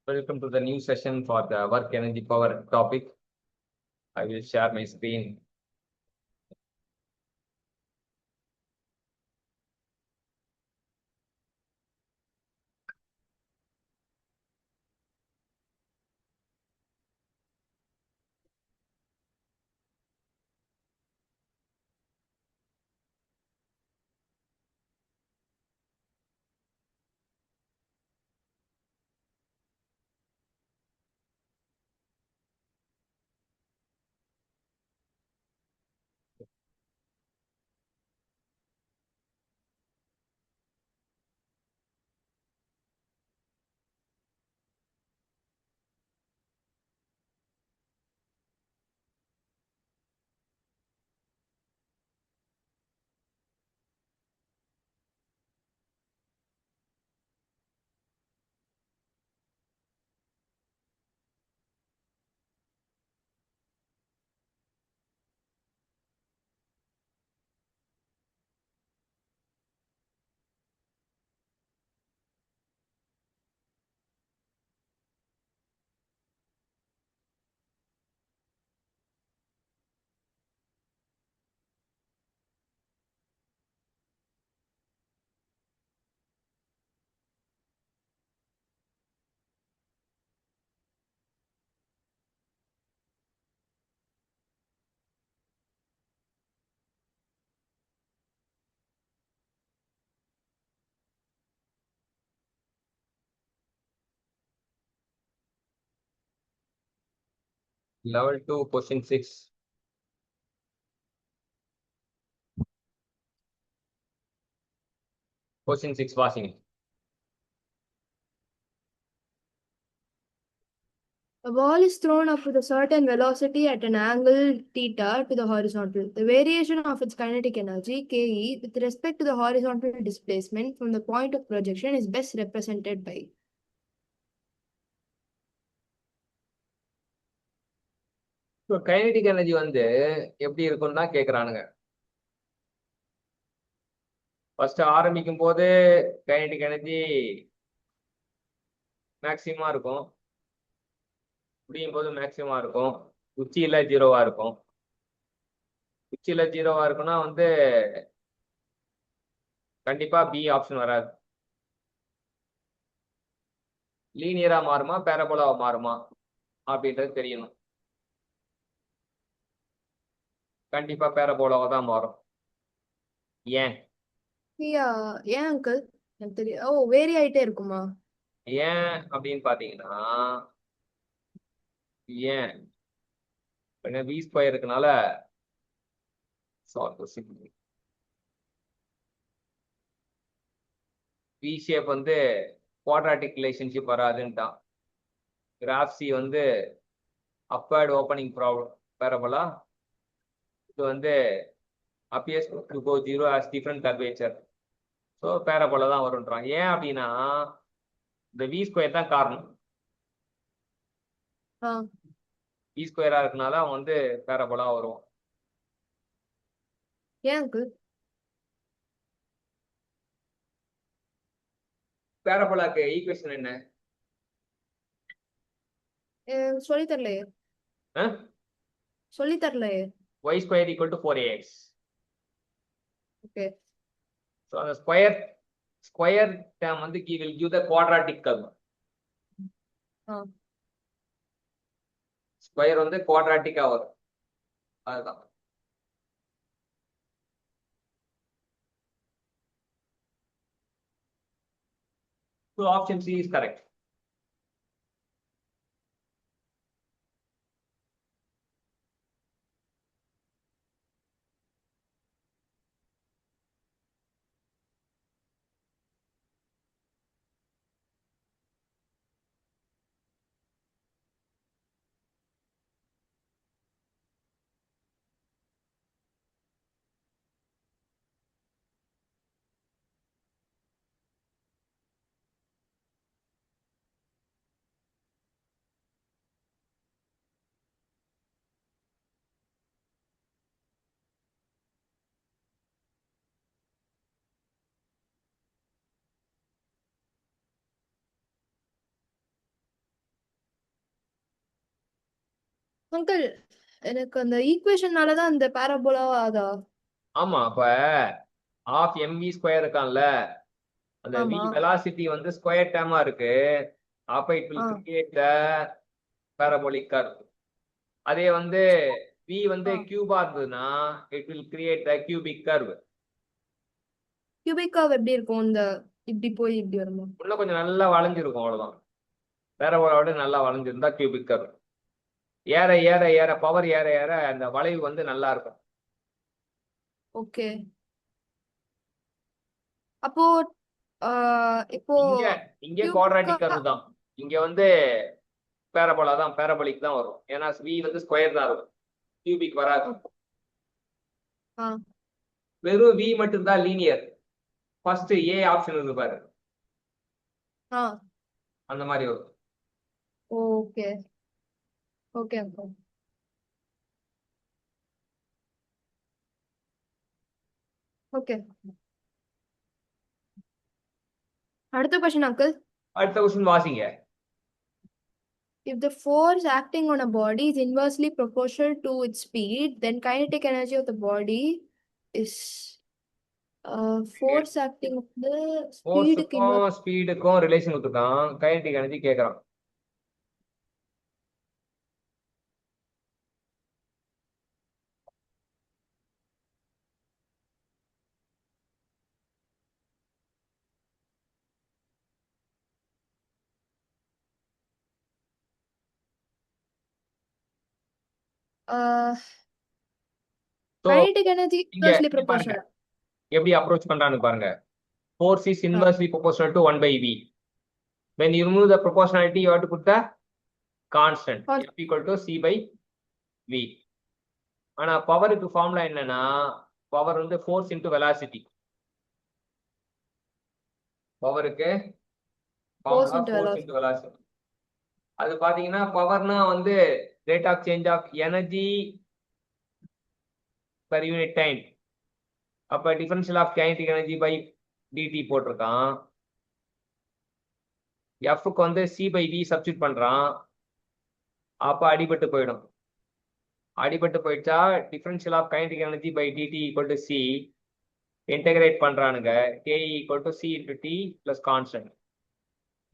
Welcome to the new session for the work energy power topic. I will share my screen. Level 2, question 6. Question 6 வாசிங்க. A ball is thrown up with a certain velocity at an angle theta to the horizontal. The variation of its kinetic energy, Ke, with respect to the horizontal displacement from the point of projection is best represented by. இப்போ kinetic energy வந்து எப்படி இருக்கும்னு தான் கேட்குறானுங்க. First ஆரம்பிக்கும் போது kinetic energy மேக்சிமமா இருக்கும், முடியும் போது மேக்சிமமா இருக்கும், உச்சியில ஜீரோவா இருக்கும். உச்சியில ஜீரோவா இருக்குன்னா வந்து கண்டிப்பா பி ஆப்ஷன் வராது. லீனியரா மாறுமா பேரபோலாவா மாறுமா அப்படின்றது தெரியணும். கண்டிப்பா பேரபோலாவா தான் மாறும். ஏன் ஏன் அங்கிள் எனக்கு தெரியும். வேரி ஆயிட்டே இருக்குமா? ஏன் அப்படின்னு பாத்தீங்கன்னா, ஏன் வி ஸ்கொயர் இருக்கனால வி ஷேப் வந்து குவாட்ராட்டிக் ரிலேஷன்ஷிப் வராதுன்ட்டான். கிராஃப் சி வந்து அப்பர்ட் ஓப்பனிங் பேரபோலா, இது வந்து appears to go zero as different curvature. So parabola தான் வரும்ன்றான். ஏன் அப்படின்னா இந்த வி ஸ்கொயர் தான் காரணம். வி ஸ்கொயரா இருக்கனால அவன் வந்து பேரபோலா வரும். ஏன் அங்கிள்? பேரபோலாக்கு ஈக்குவேஷன் என்ன? சொல்லி தரலையே. சொல்லி தரலையே. y square equal to 4ax. Okay. So the square term வந்து will give the quadratic curve. Square வந்து குவாட்ராட்டிக்கா வரும், அதுதான். So option C is correct. Uncle எனக்கு அந்த ஈக்குவேஷனால தான் அந்த பாராபோலா அதா? ஆமா, அப்ப ஆஃப் எம்வி ஸ்கொயர் இருக்கான்ல, அந்த வி ஆமா. வெலாசிட்டி வந்து ஸ்கொயர் டேர்மா இருக்கு. அப்ப it uh will create the parabolic curve. அதே வந்து v வந்து ஆ கியூபா இருந்ததுன்னா it will create the cubic curve. Cubic curve எப்படி இருக்கும்? இந்த இப்படி போய் இப்படி வருமா? இன்னும் கொஞ்சம் நல்லா வளைஞ்சிருக்கும், அவ்வளவுதான். பேரபோலாவோட நல்லா வளைஞ்சிருந்தா cubic curve. ஏற ஏற ஏற பவர் ஏற ஏற அந்த வளைவு வந்து நல்லா இருக்கும். ஓகே. அப்போ இப்போ இங்க இங்க கியூபிக் குவாட்ராட்டிக் கர்வ் தான். இங்க வந்து பேரபோலா தான், பேரபோலிக் தான் வரும். ஏன்னா v வந்து ஸ்கொயர் தான் இருக்கும், கியூபிக் வராது. ஆ வெறும் v மட்டும் தான் லீனியர். ஃபர்ஸ்ட் ஏ ஆப்ஷன் இருக்கு பாரு, ஆ அந்த மாதிரி வரும். Okay okay uncle. ஓகே, அடுத்த கொஸ்டின் அங்கிள். அடுத்த கொஸ்டின் வாசிங்க. If the force acting on a body is inversely proportional to its speed, then kinetic energy of the body is force acting on the speed ஃபோர்ஸுக்கும் ஸ்பீடுக்கும் relation கொடுத்துருக்கான், kinetic energy கேட்கறான். So, kinetic energy இங்க inversely இங்க பாருங்க proportional. எப்படி approach பண்றான்னு பாருங்க. Force is inversely proportional to 1 by v. When you remove the proportionality, you have to put the constant f equal to c by v. ஆனா பவருக்கு formula என்னன்னா, power வந்து ஃபோர்ஸ் இன்டு வெலாசிட்டி. பவருக்கு formula force into velocity. அது பாத்தீங்கன்னா பவர்னா வந்து rate of change of energy per unit time. அப்ப differential of kinetic energy by d t போட்டிருக்கான். எஃப்க்கு வந்து சி பை வி சப்ஸ்டியூட் பண்றான். அப்ப அடிபட்டு போயிடும். அடிபட்டு போயிடுச்சா differential of kinetic energy by d t equal to C integrate பண்றானுங்க. K equal to C into T plus constant.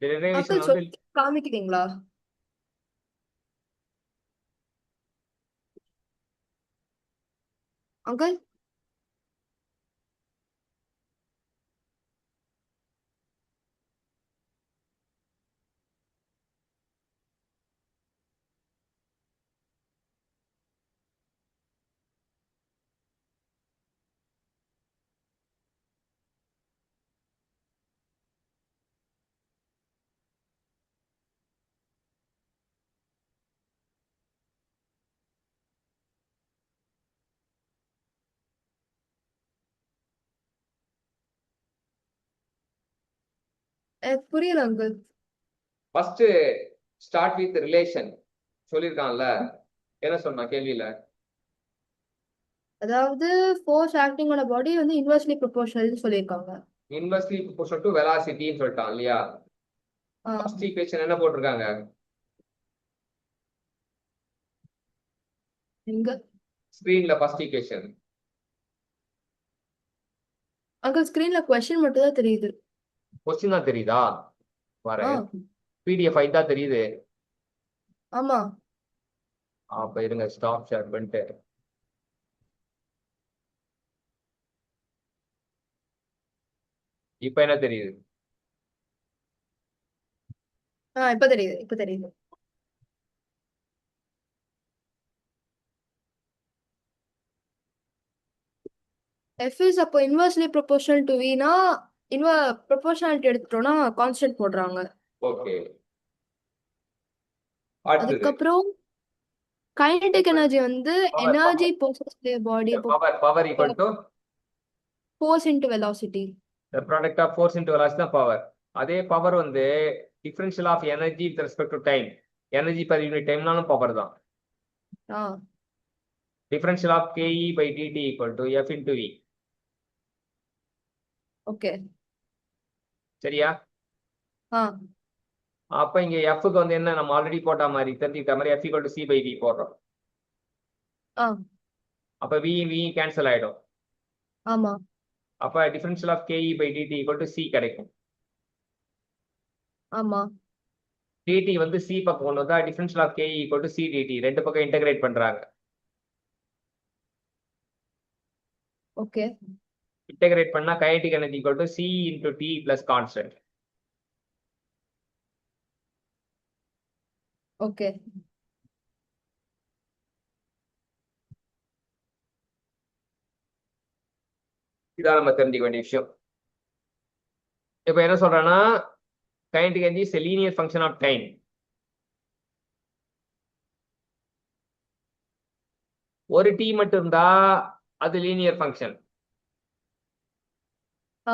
Derivation வந்து காமிக்கிறீங்களா அங்கிள்? எனக்கு புரியல uncle. First start with relation சொல்லியிருக்கான்ல, என்ன சொன்னா கேள்வியில? அதாவது ஃபோர்ஸ் ஆக்டிங் ஆன் பாடி வந்து இன்வெர்ஸ்லி ப்ரொபோர்ஷனல் சொல்லியிருக்காங்க. இன்வெர்ஸ்லி ப்ரொபோர்ஷனல் டு வெலாசிட்டின்னு சொல்லிட்டான் இல்லையா? ஃபர்ஸ்ட் ஈக்குவேஷன் என்ன போட்டிருக்காங்க? எங்க ஸ்கிரீன்ல ஃபர்ஸ்ட் ஈக்குவேஷன். அங்கிள் ஸ்கிரீன்ல கொஸ்டின் மட்டும் தான் தெரியுது. கொஸ்டின் தான் தெரியுதா? வர ஆ பிடிஎஃப் ஃபைல் தான் தெரியுது. ஆமா. அப்ப இருங்க, ஸ்டாப் ஷேர் பண்ணிட்டு இப்ப என்ன தெரியுது? இப்ப தெரியுது, இப்ப தெரியுது. F is அப்போ இன்வெர்ஸ்லி ப்ரொபோர்ஷனல் டு V னா ப்ரொபோர்ஷனாலிட்டி எடுத்துட்டோம்னா கான்ஸ்டன்ட் போடுறாங்க. ஓகே, அடுத்தது அதுக்கப்புறம் கைனடிக் எனர்ஜி வந்து energy possessed body power equal to force into velocity. the product of force into velocity தான் பவர். அதே பவர் வந்து differential of energy with respect to time. Energy per unit டைம்னாலும் power தான். டிஃபரன்ஷியல் of KE by dt equal to F into V. Okay சரியா? அப்ப இங்க F க்கு வந்து என்ன, நம்ம ஆல்ரெடி போட்ட மாதிரி தெரிஞ்சுக்கிட்ட மாதிரி F equal to C by V போடுறோம். ஆ அப்ப v கேன்சல் ஆயிடும். ஆமா அப்ப differential of KE by dt equal to C கிடைக்கும். ஆமா dt வந்து C பக்கம் கொண்டு வந்தா differential of KE equal to C dt ரெண்டு பக்கம் இன்டகிரேட் பண்றாங்க. ஓகே இன்டகிரேட் பண்ணா kinetic energy equal to C into T plus constant. Okay இதான் நம்ம தெரிஞ்சுக்க வேண்டிய விஷயம். இப்ப என்ன சொல்றேன்னா kinetic energy is a linear function of time. ஒரு t மட்டும் இருந்தா அது லீனியர் ஃபங்க்ஷன். ஆ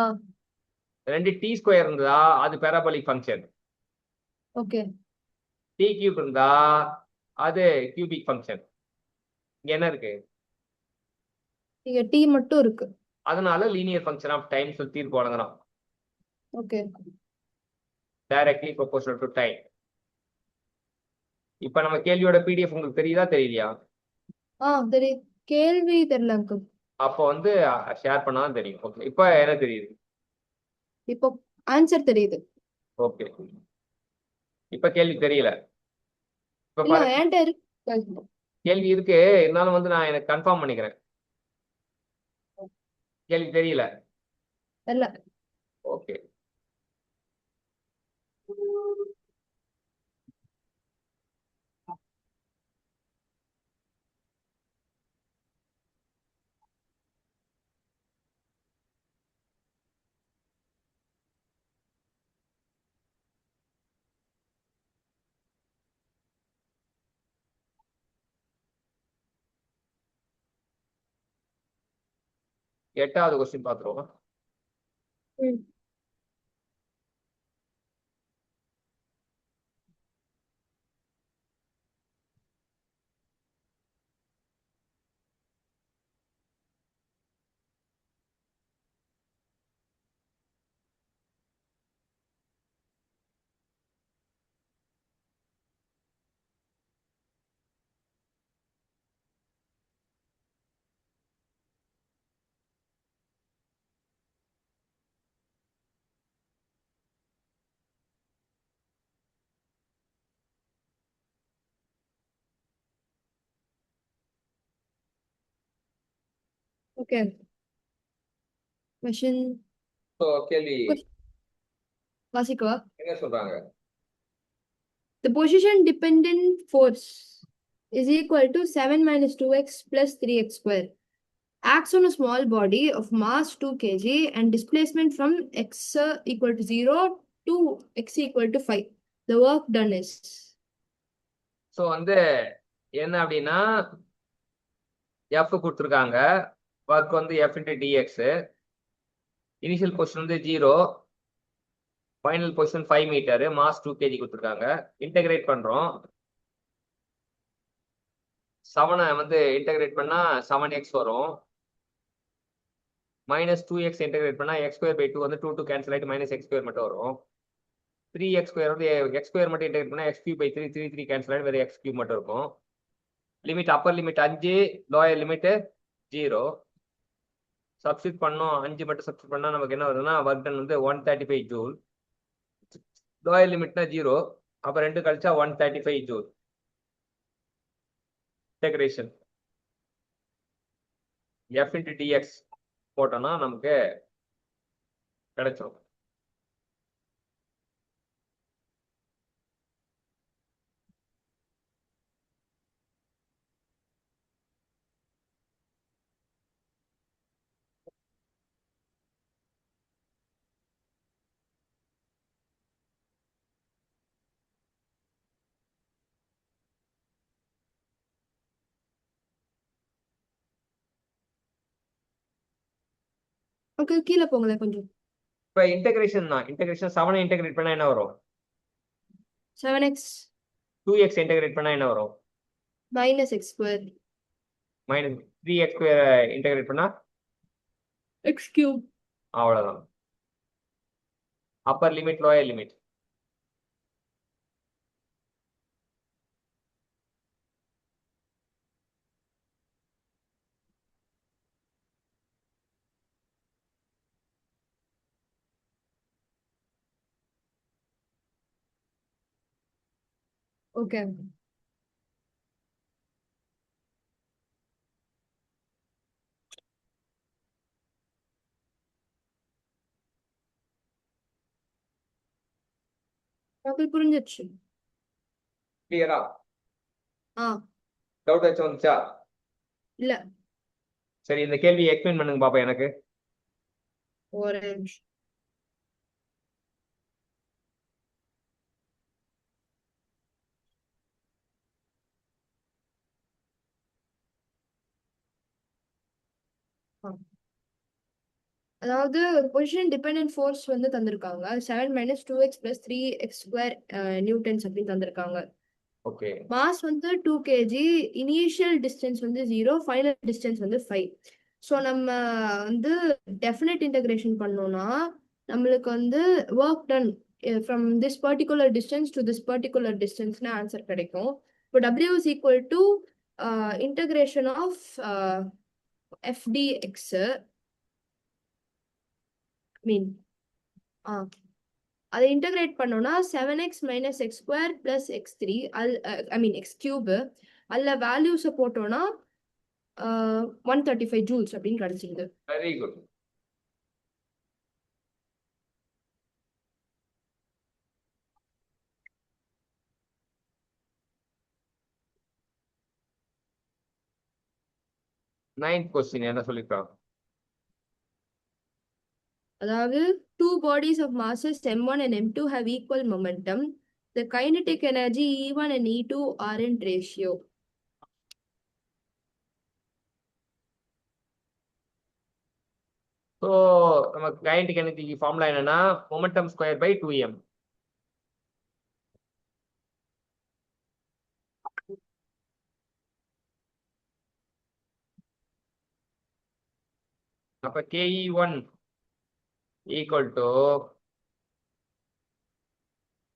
ரெண்டு t ஸ்கொயர் இருந்தா அது parabolic function. Okay t cube இருந்தா அது கியூபிக் ஃபங்க்ஷன். இங்க என்ன இருக்கு? இங்க டி மட்டும் இருக்கு. அதனால லீனியர் ஃபங்க்ஷன் ஆஃப் டைம் சொல்லி தீர்ப்பு வழங்குறோம். Okay directly proportional to time. இப்ப நம்ம கேள்வியோட PDF உங்களுக்கு தெரியுதா தெரியலையா? தெரியும். கேள்வி தெரியல அங்கிள். அப்போ வந்து ஷேர் பண்ணாதான் தெரியும். ஓகே இப்ப என்ன தெரியுது? இப்போ ஆன்சர் தெரியுது. ஓகே இப்ப கேள்வி தெரியல. இப்ப இல்ல பாருங்க என்கிட்ட இருக்கு. கேள்வி இருக்கு, இருந்தாலும் வந்து நான் எனக்கு கன்ஃபார்ம் பண்ணிக்கிறேன். கேள்வி தெரியல. இல்ல ஓகே எட்டாவது கொஸ்டின் பாத்துருவோம். ம். ஓகே கொஸ்டின் ஸோ கேள்வி வாசிக்கவா? என்ன சொல்றாங்க? The position dependent force is equal to 7 minus 2x plus 3x square. Acts on a small body of mass 2 kg and displacement from x equal to 0 to x equal to 5. The work done is. So வந்து என்ன அப்படின்னா F கொடுத்துருக்காங்க. Work வந்து F into dx. Initial position வந்து 0, final position 5 metre, mass 2 kg கொடுத்துருக்காங்க. Integrate பண்றோம். 7 வந்து integrate பண்ணா 7x வரும். minus 2x இன்டகிரேட் பண்ணா x ஸ்கொயர் பை 2 வந்து 2 கேன்சல் ஆயிட்டு minus x ஸ்கொயர் மட்டும் வரும். 3x ஸ்கொயர் வந்து x ஸ்கொயர் மட்டும் இன்டகிரேட் பண்ணா x கியூப் பை 3 3 கேன்சல் ஆயிட்டு வேற x கியூப் மட்டும் இருக்கும். Limit upper limit 5, lower limit 0. Substitute பண்ணோம், 5 மட்டும் சப்ஸ்டிட் பண்ணா நமக்கு என்ன வருதுன்னா ஒர்க் டன் வந்து 135 ஜூல். லோயர் லிமிட்னா 0, அப்ப 2 கழிச்சா 135 joule. Integration F into dx போட்டோம்னா நமக்கு கிடைச்சிடும். ஓகே கீழே போங்களேன் கொஞ்சம். இப்ப இன்டகிரேஷன் தான். இன்டகிரேஷன் 7 இன்டகிரேட் பண்ணா என்ன வரும்? 7x 2x இன்டகிரேட் பண்ணா என்ன வரும்? minus x square minus 3x square integrate பண்ணா x cube. அவ்வளவுதான். Upper limit lower limit. Okay. எனக்கு புரிஞ்சிருச்சு. கிளியரா? ஆ டவுட் ஏதாச்சும் வந்துச்சா? இல்ல. சரி, இந்த கேள்வியை எக்ஸ்பிளைன் பண்ணுங்க பாப்பா எனக்கு. ஒரு நிமிஷம். ஆ. அதாவது ஒரு பொசிஷன் டிபெண்டன்ட் ஃபோர்ஸ் வந்து தந்திருக்காங்க. 7 minus 2x plus 3x square Newton's அப்படின்னு தந்திருக்காங்க. ஓகே. மாஸ் வந்து 2 kg, இனிஷியல் டிஸ்டன்ஸ் வந்து 0, ஃபைனல் டிஸ்டன்ஸ் வந்து 5. ஸோ நம்ம வந்து டெஃபினட் இன்டகிரேஷன் பண்ணோம்னா நம்மளுக்கு வந்து work done from this particular distance to this particular டிஸ்டன்ஸ்னு ஆன்சர் கிடைக்கும். இப்போ W is equal to integration of FDX mean அதை இன்டகிரேட் பண்ணோம்னா 7x minus x square plus x3 x cube அதில் வேல்யூஸை போட்டோம்னா 135 ஜூல்ஸ் அப்படின்னு கிடைச்சிருது. Very good. நைன்த் கொஸ்டின் என்ன சொல்லிருக்காங்க? அதாவது two bodies of masses m1 and m2 have equal momentum. The kinetic energy E1 and E2 are in ratio. So நமக்கு kinetic எனர்ஜிக்கு ஃபார்முலா என்னன்னா மொமெண்டம் ஸ்கொயர் பை 2m. அப்ப KE1 equal to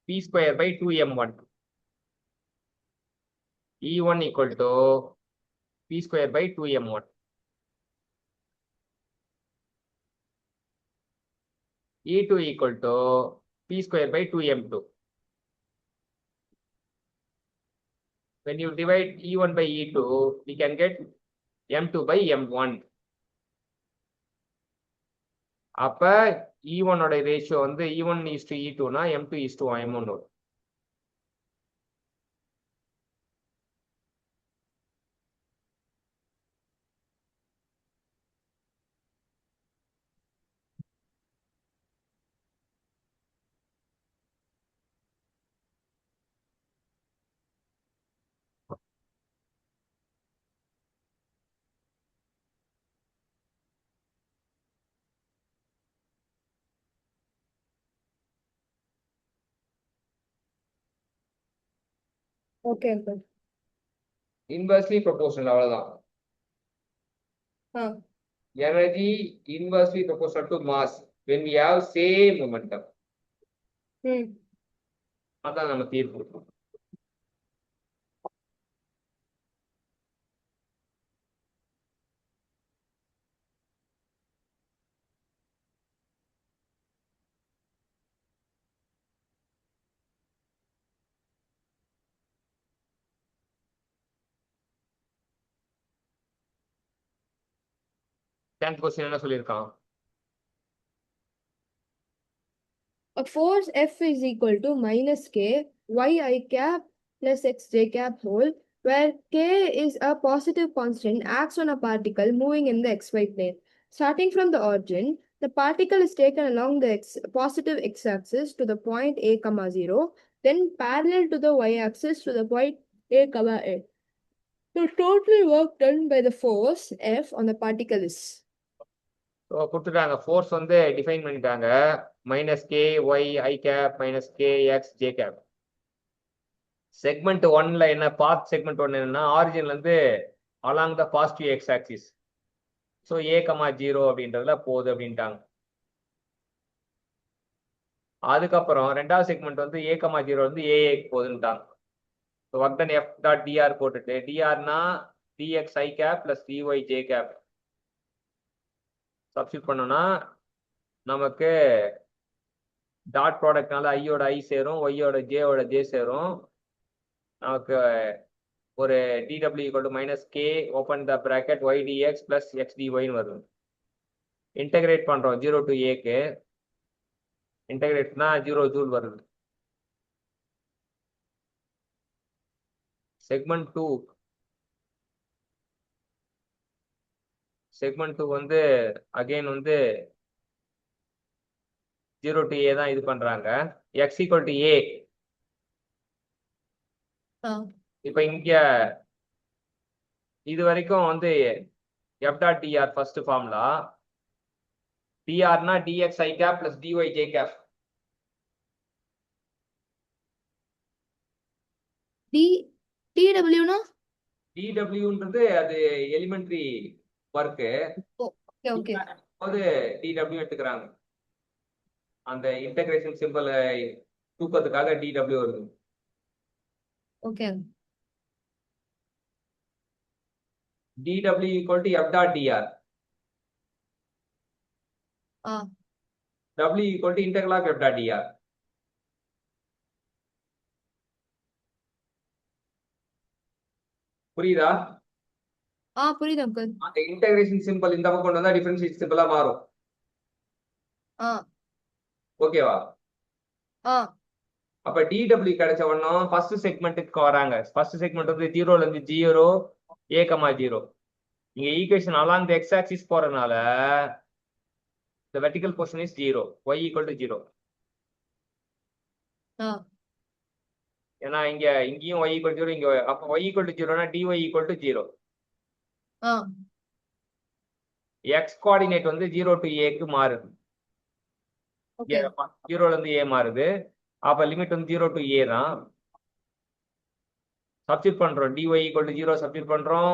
P square by 2m1. E1 equal to P square by 2m1. E2 equal to P square by 2m2. When you divide E1 by E2, we can get M2 by M1. அப்ப E1 ஓட ratio வந்து E1 is to E2 னா M2 is to M1 வரும். Okay, okay. Inversely proportional அவ்வளவுதான். Energy inversely proportional to mass when we have same momentum. அதான் நம்ம தீர்ப்பு. Tenth question என்ன சொல்லியிருக்கான்? A force F is equal to minus K yi cap plus xj cap whole, where K is a positive constant acts on a particle moving in the xy plane. Starting from the origin, the particle is taken along the positive x-axis to the point A, 0, then parallel to the y-axis to the point A, A. The total work done by the force F on the particle is. கொடுத்துட்டாங்க. Force வந்து define பண்ணிட்டாங்க. Minus K Y I cap minus K X J cap. Segment ஒன்ல என்ன path segment one என்னன்னா ஆரிஜின்ல இருந்து along the positive x axis. So A,0 அப்படின்றதுல போகுது அப்படின்ட்டாங்க. அதுக்கப்புறம் ரெண்டாவது செக்மெண்ட் வந்து A,0 வந்து ஏஏக்கு போகுதுன்ட்டாங்க. So work done F dot d r போட்டுட்டு டிஆர்னா d x I cap plus d y J cap substitute பண்ணோம்னா நமக்கு டாட் ப்ராடக்ட்னால ஐயோட ஐ சேரும், ஒய்யோட ஜேவோட ஜே சேரும். நமக்கு ஒரு dw equal to minus k open the bracket y dx plus x dy ன்னு வருது. இன்டகிரேட் பண்றோம் 0 to a க்கு. இன்டகிரேட்னா 0 ஜூல் வருது. செக்மெண்ட் 2 வந்து அகைன் வந்து 0 to a தான் இது பண்றாங்க. x equal to a. இப்ப இங்க இது வரைக்கும் வந்து f dot dr first formula. dr னா dx I cap plus dy j cap. TW னா dwன்றது அது எலிமெண்டரி ஒர்க்கு. ஓகே ஓகே போது dw எடுத்துக்கிறாங்க. அந்த இன்டகிரேஷன் சிம்பிள் தூக்கத்துக்காக dw வருது. Okay dw equal to f dot dr. w equal to integral of f dot dr. புரியுதா? புரியுது uncle. அந்த integration simple இந்த பக்கம் கொண்டு வந்தா டிஃபரன்ஷியேட் சிம்பிளா மாறும். ஓகேவா? அப்ப dw கிடைச்ச உடனே ஃபர்ஸ்ட் செக்மெண்ட்டுக்கு வராங்க. ஃபர்ஸ்ட் செக்மெண்ட் வந்து 0ல இருந்து 0 a, 0. இங்க equation along the X axis போறதுனால the vertical portion is 0, y equal to 0. ஏன்னா இங்கேயும் y equal to 0, இங்க அப்ப y equal to 0 னா dy equal to 0. x coordinate வந்து 0 to a க்கு மாறுது. 0ல இருந்து a மாறுது. அப்ப லிமிட் வந்து 0 to a தான். சப்ஸ்டிட் பண்றோம். dy equal to 0 சப்ஸ்டிட் பண்றோம்.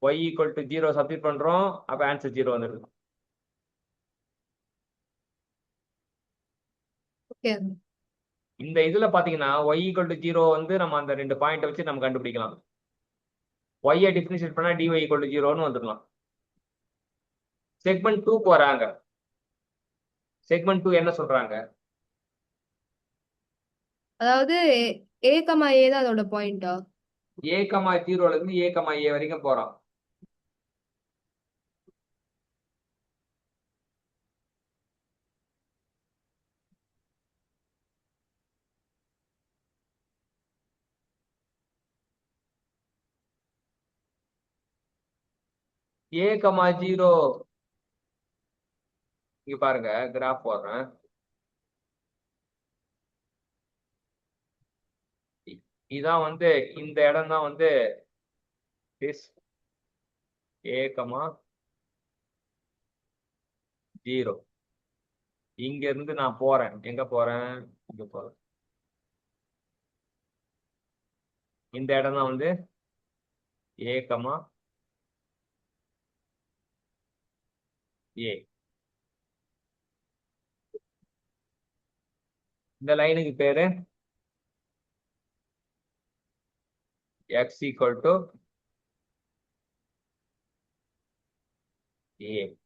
y equal to 0 சப்ஸ்டிட் பண்றோம். அப்ப ஆன்சர் 0 வந்துருது. இந்த இதுல பாத்தீங்கன்னா y equal to 0 வந்து நம்ம அந்த ரெண்டு பாயிண்ட் வச்சு நம்ம கண்டுபிடிக்கலாம். y ஐ டிஃபரன்ஷியேட் பண்ணா dy equal to 0ன்னு வந்துடலாம். செக்மெண்ட் 2க்கு வராங்க. செக்மெண்ட் 2 என்ன சொல்றாங்க? அதாவது a, a தான் அதோட பாயிண்டா? a, 0ல இருந்து a, a வரைக்கும் போறோம். a, 0 இங்க பாருங்க கிராஃப் போடுறேன். இதான் வந்து இந்த இடம் தான் வந்து a, 0. இங்க இருந்து நான் போறேன். எங்க போறேன்? இங்க போறேன். இந்த இடம் தான் வந்து a, a. இந்த லைனுக்கு பேரு x equal to a.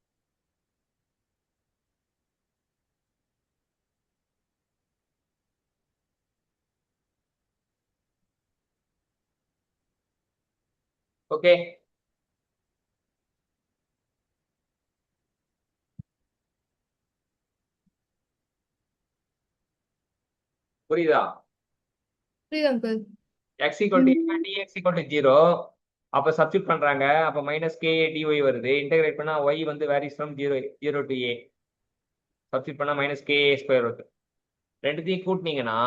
Okay. புரியுதா? புரியுது uncle. x equal to a, dx equal to 0. அப்ப சப்ஸ்டிட் பண்றாங்க. அப்ப மைனஸ் kA dy வருது. இன்டகிரேட் பண்ணா y வந்து varies from 0 to a. Substitute பண்ணா மைனஸ் kA ஸ்கொயர் வருது. ரெண்டுத்தையும் கூட்டினீங்கன்னா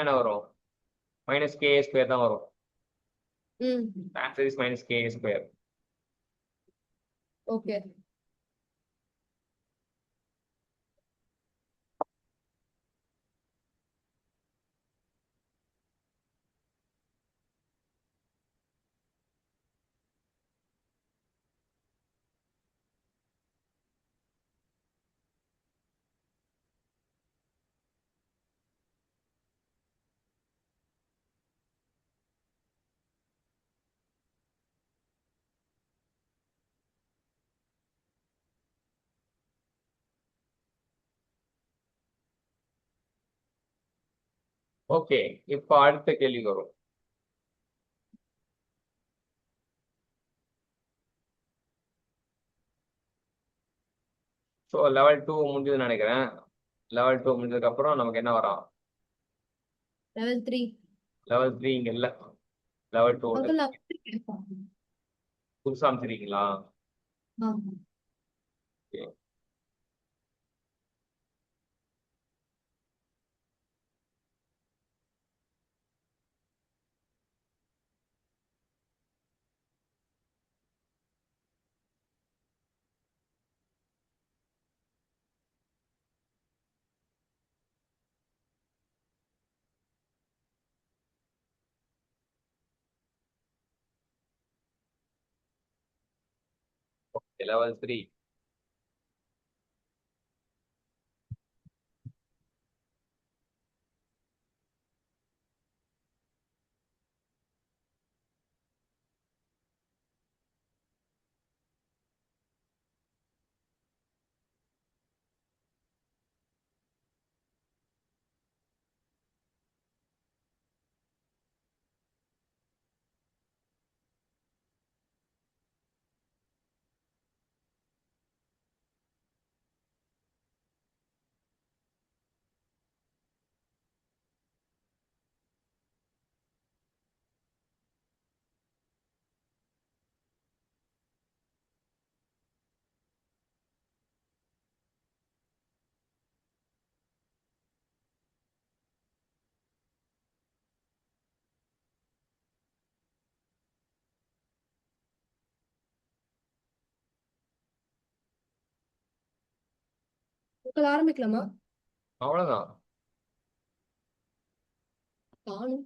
என்ன வரும்? மைனஸ் kA ஸ்கொயர் தான் வரும். Answer is minus kA square. Okay. Okay, இப்போ அடுத்த கேள்வி வரும். ஸோ லெவல் 2 முடிஞ்சதுன்னு நினைக்கிறேன். லெவல் 2 முடிஞ்சதுக்கு அப்புறம் நமக்கு என்ன வரும்? Level 3. லெவல் 3 இங்க இல்ல. லெவல் 2 Uncle, level 3 புதுசா அமைச்சிருக்கீங்களா? Okay. லெவல் 3. Uncle, ஆரம்பிக்கலாமா? அவ்வளவுதான். காணும்.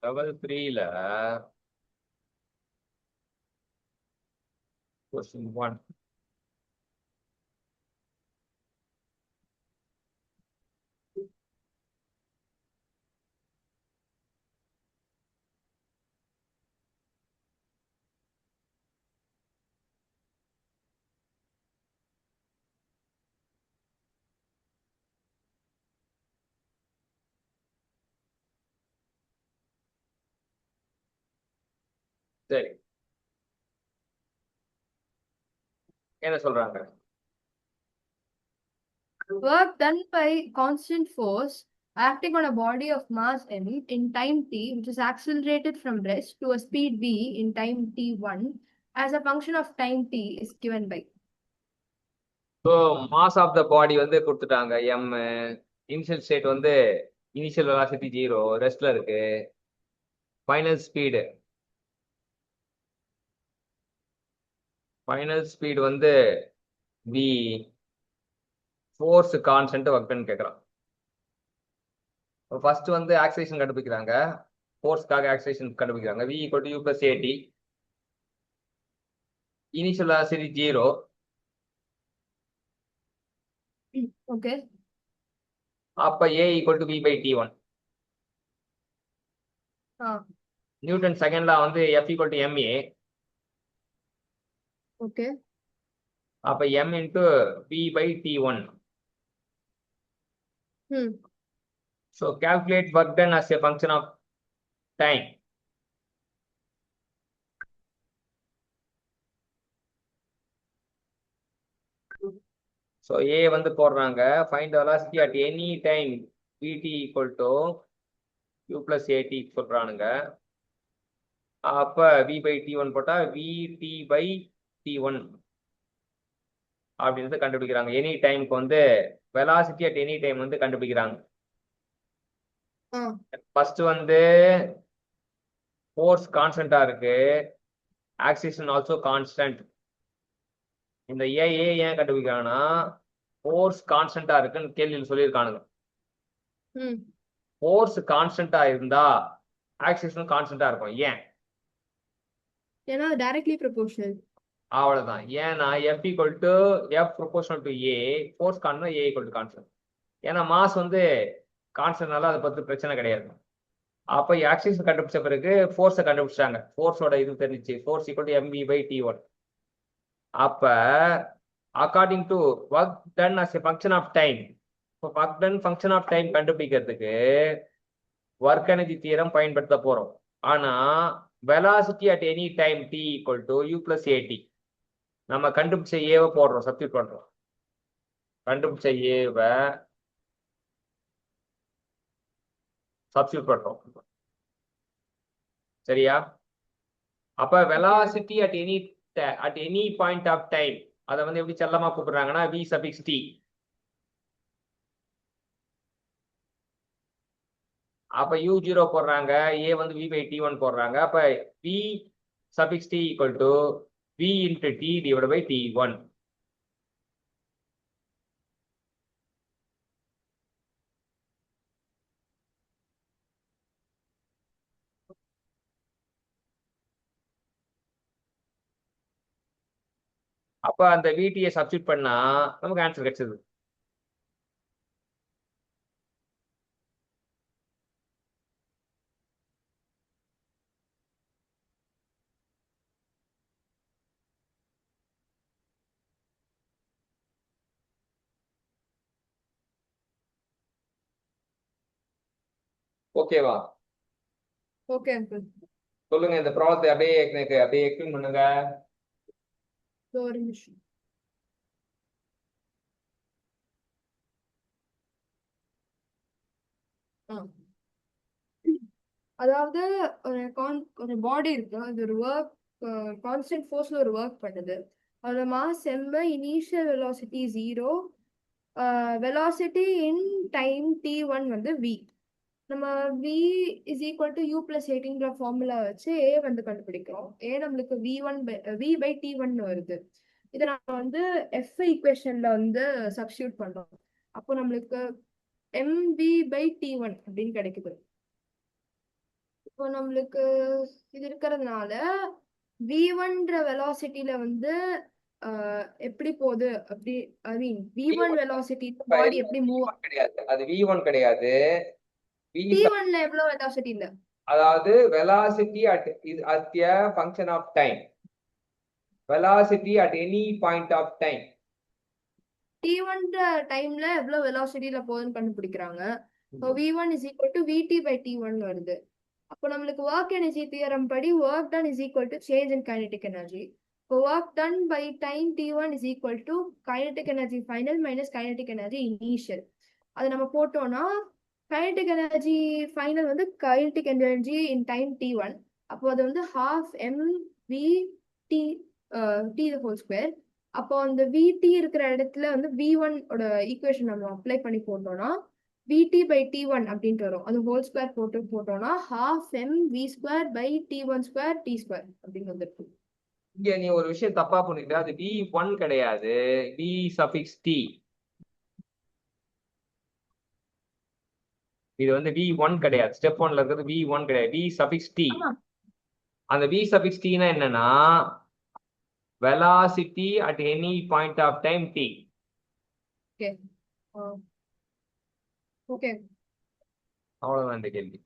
லெவல் 3ல கொஸ்டின் 1. சரி, என்ன சொல்றாங்க? Work done by constant force acting on a body of mass m in time t, which is accelerated from rest to a speed v in time t1 as a function of time t is given by. So mass of the body வந்து கொடுத்துட்டாங்க M. Initial state வந்து initial velocity 0, ரெஸ்ட்ல இருக்கு. Final speed வந்து V. Force constant ஒர்க்னு கேட்குறான். First வந்து acceleration கண்டுபிடிக்கிறாங்க. ஃபோர்ஸ்க்காக ஆக்சிலேஷன் கண்டுபிடிக்கிறாங்க. V equal to U plus A T. Initial velocity 0. Okay. அப்ப A equal to V by T 1. Newton second law வந்து F equal to M A. Okay. அப்ப M into P by T 1. So calculate work done as a function of time. So A வந்து போடுறாங்க. Find the velocity at any time Vt equal to Q plus AT சொல்றானுங்க. அப்ப V by T1 போட்டா Vt by T1 அப்படின்றது கண்டுபிடிக்கிறாங்க. Any டைமுக்கு வந்து velocity at any time வந்து கண்டுபிடிக்கிறாங்க. ஃபர்ஸ்ட் வந்து ஃபோர்ஸ் கான்ஸ்டன்டா இருக்கு, ஆக்சிலேஷன் ஆல்சோ கான்ஸ்டன்ட். இந்த ஏன் கண்டுபிடிக்கிறாங்கன்னா ஃபோர்ஸ் கான்ஸ்டன்டா இருக்குன்னு கேள்வியில் சொல்லியிருக்கானுங்க. ஃபோர்ஸ் கான்ஸ்டன்டா இருந்தா ஆக்சிலேஷன் கான்ஸ்டன்டா இருக்கும். ஏன்னா டைரக்ட்லி ப்ரொபோர்ஷனல். அவ்வளவுதான். ஏன்னா F equal to F proportional to A, force constant A equal to constant. ஏன்னா மாஸ் வந்து கான்ஸ்டன்ட்னால அதை பத்தி பிரச்சனை கிடையாது. அப்ப ஆக்சிஸ் கண்டுபிடிச்ச பிறகு ஃபோர்ஸை கண்டுபிடிச்சாங்க. ஃபோர்ஸோட இது தெரிஞ்சிச்சு. Force equal to mv by t1. அப்ப according to work done as a function of time. இப்போ work done function of time கண்டுபிடிக்கிறதுக்கு ஒர்க் எனர்ஜி தியரம் பயன்படுத்த போறோம். ஆனா velocity at any time t equal to u plus at. நம்ம கண்டுபிடிச்ச ஏவை போடுறோம், சப்ஸ்டியூட் பண்றோம். கண்டுபிடிச்ச ஏவை சப்ஸ்டியூட் பண்றோம். சரியா? அப்ப velocity at any point of time அதை வந்து எப்படி செல்லமா கூப்பிடுறாங்கன்னா v சபிக்ஸ் t. அப்ப u0 போடுறாங்க, a வந்து v பை t1 போடுறாங்க. அப்ப v suffix t equal to v into t divide by t1. அப்ப அந்த vt சப்ஸ்டியூட் பண்ணா நமக்கு ஆன்சர் கிடைச்சது. ஓகேவா? Okay uncle. சொல்லுங்க, இந்த ப்ராப்ளத்தை அப்படியே எனக்கு அப்படியே எக்ஸ்பிளைன் பண்ணுங்க. ஒரு நிமிஷம். ஆ. அதாவது ஒரு பாடி இருக்கு, அது ஒரு ஒர்க் கான்ஸ்டன்ட் ஃபோர்ஸ்ல ஒரு ஒர்க் பண்ணுது. அதோட mass m, initial velocity 0, velocity in time t1 வந்து v. நம்ம v is equal to U plus ஏட்டிங்கிற ஃபார்முலா வச்சு a வந்து கண்டுபிடிக்கிறோம். a நம்மளுக்கு v பை t1 வருது. இதை நம்ம வந்து f ஈக்குவேஷன்ல வந்து சப்ஸ்டியூட் பண்றோம். அப்போ நம்மளுக்கு mv பை t1 அப்படின்னு கிடைக்குது. இப்போ நம்மளுக்கு இது இருக்கிறதுனால v1ன்ற வெலாசிட்டியில வந்து எப்படி போகுது அப்படி, ஐ மீன் v1 வெலாசிட்டி பாடி எப்படி மூவ் கிடையாது, அது v1 கிடையாது. t1ல எவ்வளவு வெலாசிட்டி இல்ல, அதாவது velocity at a function of time. Velocity at any point of time. t1ன்ற டைம்ல எவ்வளவு வெலாசிட்டியில போகுதுன்னு கண்டுபிடிக்கிறாங்க. இப்போ v1 is equal to vt by t1 வருது. அப்போ நம்மளுக்கு ஒர்க் எனர்ஜி தியரம் படி work done is equal to change in kinetic energy. இப்போ work done by time t1 is equal to kinetic energy final minus kinetic energy initial. அதை நம்ம போட்டோம்னா kinetic energy final வந்து kinetic energy in time t1. அப்போ அது வந்து half m v t t whole square. அப்போ அந்த vt இருக்கிற இடத்துல வந்து v1 ஓட ஈக்குவேஷன் நம்ம அப்ளை பண்ணி போட்டோம்னா vt by t1 அப்படின்ட்டு வரும். அது ஹோல் ஸ்கொயர் போட்டோம்னா half m v square by t1 square t square அப்படின்னு வந்துருக்கு. இங்க நீ ஒரு விஷயம் தப்பா பண்ணிட்ட. அது v1 கிடையாது, v சஃபிக்ஸ் t. இது வந்து v1 கிடையாது. ஸ்டெப் 1ல இருக்கிறது v1 கிடையாது, v சஃபிக்ஸ் t. அந்த v சஃபிக்ஸ் t னா என்னன்னா velocity at any point of time t. Okay okay. அவ்வளவுதான் இந்த கேள்வி.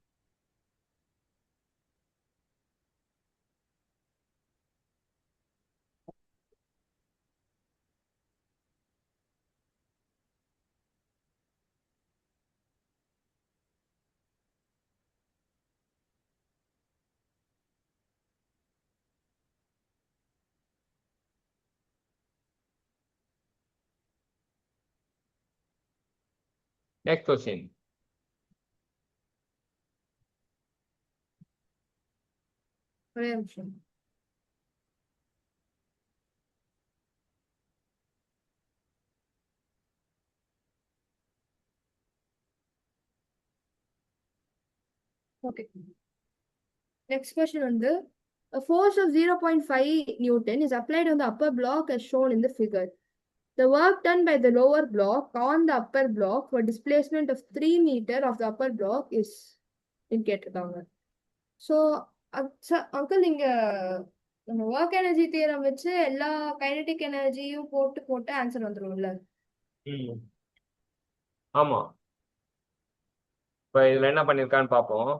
Next question. ஒரே நிமிஷம். ஓகே. Next question வந்து a force of 0.5 Newton is applied on the upper block as shown in the figure. The work done by the lower block on the upper block for displacement of 3 meter of the upper block is கேட்டிருக்காங்க. So uncle நீங்க நம்ம work energy theorem வச்சு எல்லா kinetic எனர்ஜியும் போட்டு answer வந்துரும்ல. ஆமா. இப்ப இதுல என்ன பண்ணிருக்கான்னு பாப்போம்.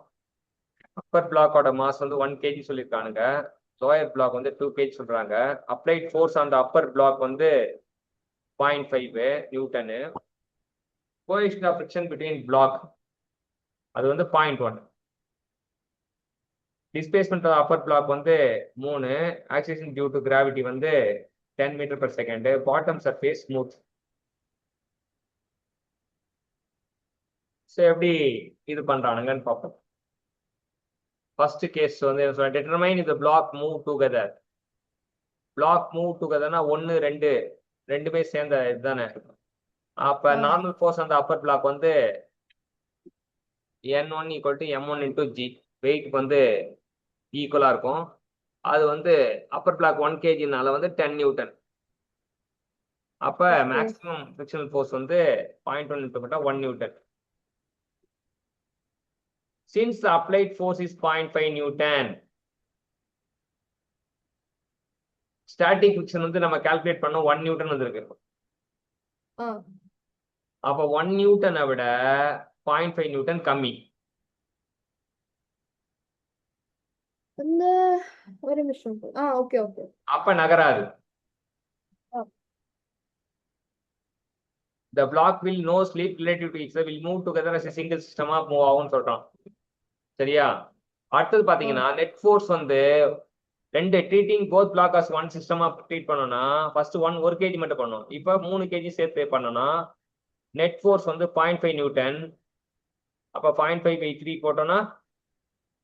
அப்பர் பிளாக்கோட மாஸ் வந்து 1 kg சொல்லியிருக்கானுங்க. லோயர் பிளாக் வந்து 2 kg சொல்றாங்க. அப்ளைட் ஃபோர்ஸ் அந்த அப்பர் பிளாக் வந்து 0.5 newton. Coefficient of friction between block அது வந்து 0.1. டிஸ்பிளேஸ்மெண்ட் ஆஃப் அப்பர் பிளாக் வந்து 3. ஆக்சிலேஷன் டியூ டு கிராவிட்டி வந்து 10 metre per second. Bottom surface smooth. So எப்படி இது பண்றானுங்கன்னு பார்ப்போம். ஃபர்ஸ்ட் கேஸ் வந்து டிட்டர்மைன் இந்த block move together. Block move டுகெதர்னா 1 2 ரெண்டுமே சேர்ந்த இதுதானே. அப்ப நார்மல் ஃபோர்ஸ் அந்த அப்பர் பிளாக் வந்து N1 = M1 × G. வெயிட் வந்து ஈக்குவலா இருக்கும். அது வந்து அப்பர் பிளாக் 1 kgனால வந்து 10 நியூட்டன். அப்ப மேக்ஸிமம் ஃபிரிக்ஷனல் ஃபோர்ஸ் வந்து 0.1 × 1 Newton. Since the applied force is 0.5 Newton, static friction வந்து நம்ம கால்குலேட் பண்ணோம் 1 நியூட்டன் வந்திருக்கு. அப்ப 1 நியூட்டனை விட 0.5 நியூட்டன் கம்மி. ஒரு நிமிஷம். Okay okay. அப்ப நகராது. The block will no slip relative to each other, will move together as a single system of move ஆகும்னு சொல்றோம். சரியா? அடுத்தது பாத்தீங்கன்னா நெட் ஃபோர்ஸ் வந்து ரெண்டு treating both block as one சிஸ்டமா ட்ரீட் பண்ணோம்னா ஃபர்ஸ்ட் 1 kg மட்டும் பண்ணோம். இப்போ 3 kg சேர்த்து பண்ணோம்னா நெட் ஃபோர்ஸ் வந்து 0.5 நியூட்டன். அப்ப 0.5/3 போட்டோம்னா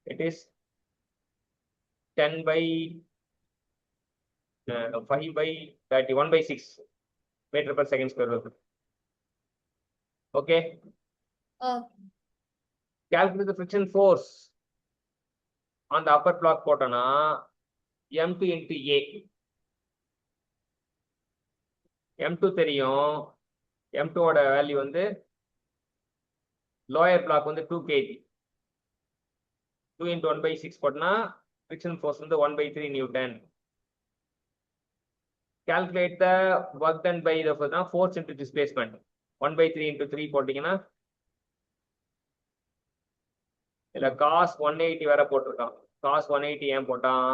it is 10/5/30 1/6 metre per second square வருது. Okay. Calculate the friction force on the upper block போட்டோம்னா M2 × A. M2 தெரியும். M2 ஓட வேல்யூ வந்து லோயர் பிளாக் வந்து 2 kg. 2 × 1/6 போட்டோம்னா friction force வந்து 1/3 Newton. Calculate the work done by the force into displacement. 1/3 × 3 போட்டீங்கன்னா இல்ல cos 180 வேற போட்டிருக்கான். cos 180 ஏன் போட்டான்?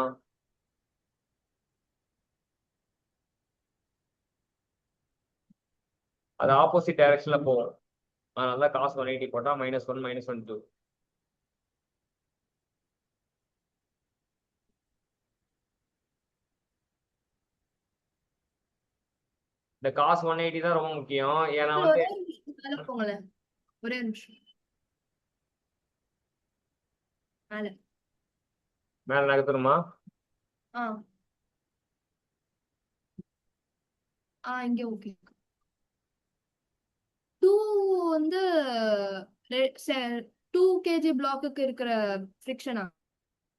அது ஆப்போசிட் டைரக்ஷன்ல போகும். அதனால cos 180 போட்டா -1 -1 2. இந்த cos 180 தான் ரொம்ப முக்கியம். ஏன்னா வந்து ஒரே நிமிஷம் மேல நகர்த்தணுமா? இங்க ஓகே. 2 வந்து 2 kg பிளாக்குக்கு இருக்கிற ஃபிரிக்ஷனா?